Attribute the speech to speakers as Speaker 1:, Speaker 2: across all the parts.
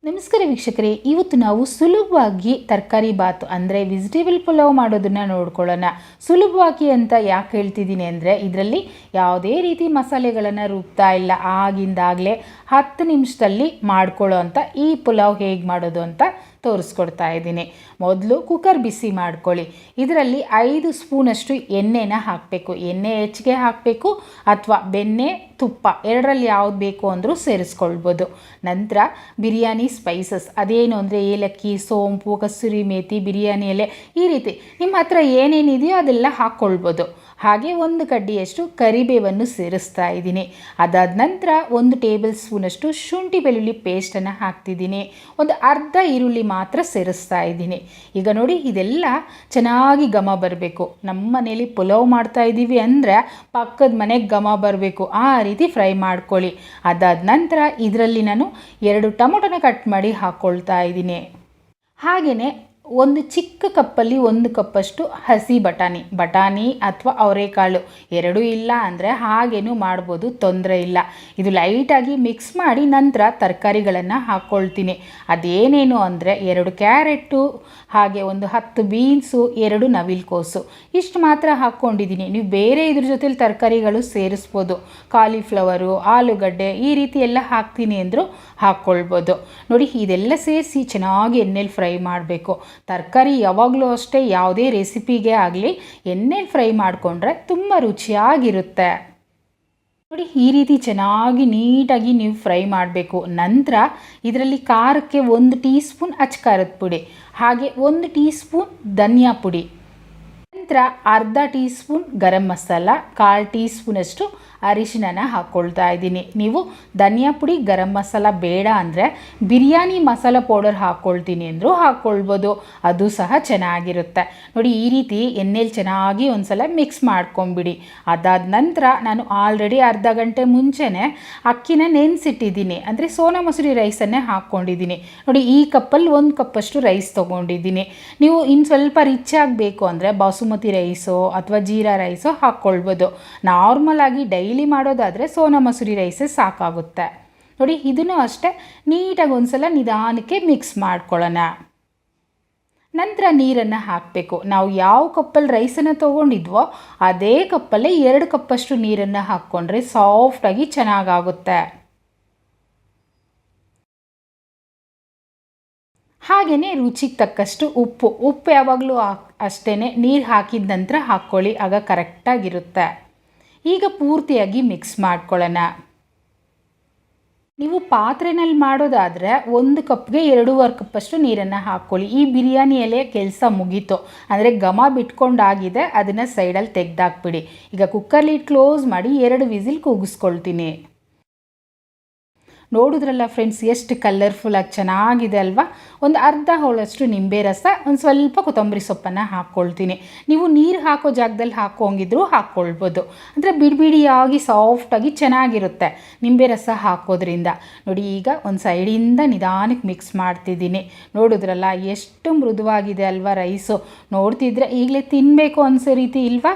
Speaker 1: ನಮಸ್ಕಾರ ವೀಕ್ಷಕರೇ, ಇವತ್ತು ನಾವು ಸುಲಭವಾಗಿ ತರಕಾರಿ ಬಾತ್ ಅಂದರೆ ವೆಜಿಟೇಬಲ್ ಪುಲಾವ್ ಮಾಡೋದನ್ನು ನೋಡ್ಕೊಳ್ಳೋಣ. ಸುಲಭವಾಗಿ ಅಂತ ಯಾಕೆ ಹೇಳ್ತಿದ್ದೀನಿ ಅಂದರೆ, ಇದರಲ್ಲಿ ಯಾವುದೇ ರೀತಿ ಮಸಾಲೆಗಳನ್ನು ರುಬ್ತಾ ಇಲ್ಲ. ಆಗಿಂದಾಗಲೇ 10 ನಿಮಿಷದಲ್ಲಿ ಮಾಡ್ಕೊಳ್ಳೋ ಅಂಥ ಈ ಪುಲಾವ್ ಹೇಗೆ ಮಾಡೋದು ಅಂತ ತೋರಿಸ್ಕೊಡ್ತಾ ಇದ್ದೀನಿ. ಮೊದಲು ಕುಕ್ಕರ್ ಬಿಸಿ ಮಾಡ್ಕೊಳ್ಳಿ. ಇದರಲ್ಲಿ 5 ಸ್ಪೂನಷ್ಟು ಎಣ್ಣೆನ ಹಾಕಬೇಕು. ಎಣ್ಣೆ ಹೆಚ್ಚಿಗೆ ಹಾಕಬೇಕು ಅಥವಾ ಬೆಣ್ಣೆ ತುಪ್ಪ ಎರಡರಲ್ಲಿ ಯಾವ್ದು ಬೇಕು ಅಂದರೂ ಸೇರಿಸ್ಕೊಳ್ಬೋದು. ನಂತರ ಬಿರಿಯಾನಿ ಸ್ಪೈಸಸ್, ಅದೇನು ಅಂದರೆ ಏಲಕ್ಕಿ, ಸೋಂಪು, ಕಸೂರಿ ಮೇಥಿ, ಬಿರಿಯಾನಿ ಎಲೆ, ಈ ರೀತಿ ನಿಮ್ಮ ಹತ್ರ ಏನೇನಿದೆಯೋ ಅದೆಲ್ಲ ಹಾಕ್ಕೊಳ್ಬೋದು. ಹಾಗೆ 1 ಕಡ್ಡಿಯಷ್ಟು ಕರಿಬೇವನ್ನು ಸೇರಿಸ್ತಾ ಇದ್ದೀನಿ. ಅದಾದ ನಂತರ 1 ಟೇಬಲ್ ಸ್ಪೂನಷ್ಟು ಶುಂಠಿ ಬೆಳ್ಳುಳ್ಳಿ ಪೇಸ್ಟನ್ನು ಹಾಕ್ತಿದ್ದೀನಿ. ಒಂದು ಅರ್ಧ ಈರುಳ್ಳಿ ಮಾತ್ರ ಸೇರಿಸ್ತಾ ಇದ್ದೀನಿ. ಈಗ ನೋಡಿ, ಇದೆಲ್ಲ ಚೆನ್ನಾಗಿ ಘಮ ಬರಬೇಕು. ನಮ್ಮ ಮನೇಲಿ ಪುಲಾವ್ ಮಾಡ್ತಾ ಇದ್ದೀವಿ ಅಂದರೆ ಪಕ್ಕದ ಮನೆಗೆ ಘಮ ಬರಬೇಕು, ಆ ರೀತಿ ಫ್ರೈ ಮಾಡ್ಕೊಳ್ಳಿ. ಅದಾದ ನಂತರ ಇದರಲ್ಲಿ ನಾನು 2 ಟೊಮೊಟೊನ ಕಟ್ ಮಾಡಿ ಹಾಕ್ಕೊಳ್ತಾ ಇದ್ದೀನಿ. ಹಾಗೆಯೇ ಒಂದು ಚಿಕ್ಕ ಕಪ್ಪಲ್ಲಿ 1 ಕಪ್ಪಷ್ಟು ಹಸಿ ಬಟಾಣಿ ಅಥವಾ ಅವರೆಕಾಳು ಎರಡೂ ಇಲ್ಲ ಅಂದರೆ ಹಾಗೇನೂ ಮಾಡ್ಬೋದು, ತೊಂದರೆ ಇಲ್ಲ. ಇದು ಲೈಟಾಗಿ ಮಿಕ್ಸ್ ಮಾಡಿ ನಂತರ ತರಕಾರಿಗಳನ್ನು ಹಾಕ್ಕೊಳ್ತೀನಿ. ಅದೇನೇನು ಅಂದರೆ 2 ಕ್ಯಾರೆಟು, ಹಾಗೆ ಒಂದು 10 ಬೀನ್ಸು, 2 ನವಿಲುಕೋಸು, ಇಷ್ಟು ಮಾತ್ರ ಹಾಕ್ಕೊಂಡಿದ್ದೀನಿ. ನೀವು ಬೇರೆ ಇದ್ರ ಜೊತೆಲಿ ತರಕಾರಿಗಳು ಸೇರಿಸ್ಬೋದು. ಕಾಲಿಫ್ಲವರು, ಆಲೂಗಡ್ಡೆ, ಈ ರೀತಿ ಎಲ್ಲ ಹಾಕ್ತೀನಿ ಅಂದರೂ ಹಾಕ್ಕೊಳ್ಬೋದು. ನೋಡಿ, ಇದೆಲ್ಲ ಸೇರಿಸಿ ಚೆನ್ನಾಗಿ ಎಣ್ಣೆಲಿ ಫ್ರೈ ಮಾಡಬೇಕು. ತರಕಾರಿ ಯಾವಾಗಲೂ ಅಷ್ಟೇ, ಯಾವುದೇ ರೆಸಿಪಿಗೆ ಆಗಲಿ ಎಣ್ಣೆಲಿ ಫ್ರೈ ಮಾಡಿಕೊಂಡ್ರೆ ತುಂಬ ರುಚಿಯಾಗಿರುತ್ತೆ. ನೋಡಿ, ಈ ರೀತಿ ಚೆನ್ನಾಗಿ ನೀಟಾಗಿ ನೀವು ಫ್ರೈ ಮಾಡಬೇಕು. ನಂತರ ಇದರಲ್ಲಿ ಖಾರಕ್ಕೆ 1 ಟೀ ಸ್ಪೂನ್ ಅಚ್ಚ ಪುಡಿ, ಹಾಗೆ 1 ಟೀ ಸ್ಪೂನ್ ಧನಿಯಾ ಪುಡಿ, ನಂತರ ಅರ್ಧ tea spoon garam masala, 1/4 tea ಸ್ಪೂನಷ್ಟು ಅರಿಶಿನ ಹಾಕ್ಕೊಳ್ತಾ ಇದ್ದೀನಿ. ನೀವು ಧನಿಯಾ ಪುಡಿ, ಗರಂ ಮಸಾಲ ಬೇಡ ಅಂದರೆ ಬಿರಿಯಾನಿ ಮಸಾಲ ಪೌಡರ್ ಹಾಕ್ಕೊಳ್ತೀನಿ ಅಂದರೂ ಹಾಕ್ಕೊಳ್ಬೋದು, ಅದು ಸಹ ಚೆನ್ನಾಗಿರುತ್ತೆ. ನೋಡಿ, ಈ ರೀತಿ ಎಣ್ಣೆಲಿ ಚೆನ್ನಾಗಿ ಒಂದು ಸಲ ಮಿಕ್ಸ್ ಮಾಡ್ಕೊಂಬಿಡಿ. ಅದಾದ ನಂತರ ನಾನು ಆಲ್ರೆಡಿ ಅರ್ಧ ಗಂಟೆ ಮುಂಚೆನೇ ಅಕ್ಕಿನ ನೆನೆಸಿಟ್ಟಿದ್ದೀನಿ, ಅಂದರೆ ಸೋನಾ ಮಸೂರಿ ರೈಸನ್ನೇ ಹಾಕ್ಕೊಂಡಿದ್ದೀನಿ. ನೋಡಿ, ಈ ಕಪ್ಪಲ್ಲಿ 1 ಕಪ್ಪಷ್ಟು ರೈಸ್ ತೊಗೊಂಡಿದ್ದೀನಿ. ನೀವು ಇನ್ನು ಸ್ವಲ್ಪ ರಿಚ್ ಆಗಬೇಕು ಅಂದರೆ ಬಾಸುಮತಿ ರೈಸೋ ಅಥವಾ ಜೀರಾ ರೈಸೋ ಹಾಕ್ಕೊಳ್ಬೋದು. ನಾರ್ಮಲ್ ಆಗಿ ಡೈಲಿ ಮಾಡೋದಾದರೆ ಸೋನಾ ಮಸೂರಿ ರೈಸೇ ಸಾಕಾಗುತ್ತೆ. ನೋಡಿ, ಇದನ್ನು ಅಷ್ಟೇ ನೀಟಾಗಿ ಒಂದ್ಸಲ ನಿಧಾನಕ್ಕೆ ಮಿಕ್ಸ್ ಮಾಡ್ಕೊಳ್ಳೋಣ. ನಂತರ ನೀರನ್ನು ಹಾಕಬೇಕು. ನಾವು ಯಾವ ಕಪ್ಪಲ್ಲಿ ರೈಸನ್ನು ತೊಗೊಂಡಿದ್ವೋ ಅದೇ ಕಪ್ಪಲ್ಲೇ 2 ಕಪ್ಪಷ್ಟು ನೀರನ್ನು ಹಾಕ್ಕೊಂಡ್ರೆ ಸಾಫ್ಟಾಗಿ ಚೆನ್ನಾಗಾಗುತ್ತೆ. ಹಾಗೆಯೇ ರುಚಿಗೆ ತಕ್ಕಷ್ಟು ಉಪ್ಪು ಯಾವಾಗಲೂ ಅಷ್ಟೇ ನೀರು ಹಾಕಿದ ನಂತರ ಹಾಕ್ಕೊಳ್ಳಿ, ಆಗ ಕರೆಕ್ಟಾಗಿರುತ್ತೆ. ಈಗ ಪೂರ್ತಿಯಾಗಿ ಮಿಕ್ಸ್ ಮಾಡ್ಕೊಳ್ಳೋಣ. ನೀವು ಪಾತ್ರೆನಲ್ಲಿ ಮಾಡೋದಾದರೆ 1 ಕಪ್ಗೆ 2.5 ಕಪ್ಪಷ್ಟು ನೀರನ್ನು ಹಾಕ್ಕೊಳ್ಳಿ. ಈ ಬಿರಿಯಾನಿ ಎಲೆ ಕೆಲಸ ಮುಗೀತು ಅಂದರೆ ಘಮ ಬಿಟ್ಕೊಂಡಾಗಿದೆ, ಅದನ್ನು ಸೈಡಲ್ಲಿ ತೆಗೆದಾಕ್ಬಿಡಿ. ಈಗ ಕುಕ್ಕರ್ ಲಿಡ್ ಕ್ಲೋಸ್ ಮಾಡಿ 2 ವಿಸಿಲ್ ಕೂಗಿಸ್ಕೊಳ್ತೀನಿ. ನೋಡಿದ್ರಲ್ಲ ಫ್ರೆಂಡ್ಸ್, ಎಷ್ಟು ಕಲರ್ಫುಲ್ಲಾಗಿ ಚೆನ್ನಾಗಿದೆ ಅಲ್ವಾ. ಒಂದು ಅರ್ಧ ಹೋಳಷ್ಟು ನಿಂಬೆ ರಸ, ಒಂದು ಸ್ವಲ್ಪ ಕೊತ್ತಂಬರಿ ಸೊಪ್ಪನ್ನು ಹಾಕ್ಕೊಳ್ತೀನಿ. ನೀವು ನೀರು ಹಾಕೋ ಜಾಗದಲ್ಲಿ ಹಾಕೋಂಗಿದ್ರು ಹಾಕ್ಕೊಳ್ಬೋದು, ಅಂದರೆ ಬಿಡಿಯಾಗಿ ಸಾಫ್ಟಾಗಿ ಚೆನ್ನಾಗಿರುತ್ತೆ ನಿಂಬೆ ರಸ ಹಾಕೋದ್ರಿಂದ. ನೋಡಿ, ಈಗ ಒಂದು ಸೈಡಿಂದ ನಿಧಾನಕ್ಕೆ ಮಿಕ್ಸ್ ಮಾಡ್ತಿದ್ದೀನಿ. ನೋಡಿದ್ರಲ್ಲ ಎಷ್ಟು ಮೃದುವಾಗಿದೆ ಅಲ್ವಾ ರೈಸು. ನೋಡ್ತಿದ್ರೆ ಈಗಲೇ ತಿನ್ನಬೇಕು ಅನಿಸೋ ರೀತಿ ಇಲ್ವಾ.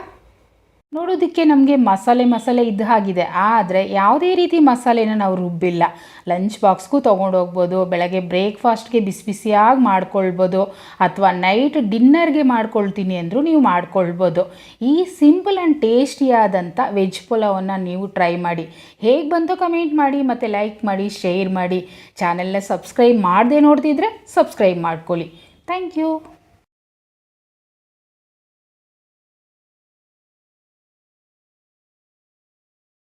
Speaker 1: ನೋಡೋದಕ್ಕೆ ನಮಗೆ ಮಸಾಲೆ ಇದ್ದ ಹಾಗಿದೆ, ಆದರೆ ಯಾವುದೇ ರೀತಿ ಮಸಾಲೆನ ನಾವು ರುಬ್ಬಿಲ್ಲ. ಲಂಚ್ ಬಾಕ್ಸ್ಗೂ ತೊಗೊಂಡೋಗ್ಬೋದು, ಬೆಳಗ್ಗೆ ಬ್ರೇಕ್ಫಾಸ್ಟ್ಗೆ ಬಿಸಿಯಾಗಿ ಮಾಡ್ಕೊಳ್ಬೋದು, ಅಥವಾ ನೈಟ್ ಡಿನ್ನರ್ಗೆ ಮಾಡ್ಕೊಳ್ತೀನಿ ಅಂದರೂ ನೀವು ಮಾಡ್ಕೊಳ್ಬೋದು. ಈ ಸಿಂಪಲ್ ಆ್ಯಂಡ್ ಟೇಸ್ಟಿಯಾದಂಥ ವೆಜ್ ಪುಲಾವನ್ನು ನೀವು ಟ್ರೈ ಮಾಡಿ. ಹೇಗೆ ಬಂತೋ ಕಮೆಂಟ್ ಮಾಡಿ, ಮತ್ತು ಲೈಕ್ ಮಾಡಿ, ಶೇರ್ ಮಾಡಿ. ಚಾನೆಲ್ನ ಸಬ್ಸ್ಕ್ರೈಬ್ ಮಾಡದೆ ನೋಡ್ತಿದ್ರೆ ಸಬ್ಸ್ಕ್ರೈಬ್ ಮಾಡ್ಕೊಳ್ಳಿ. Thank you.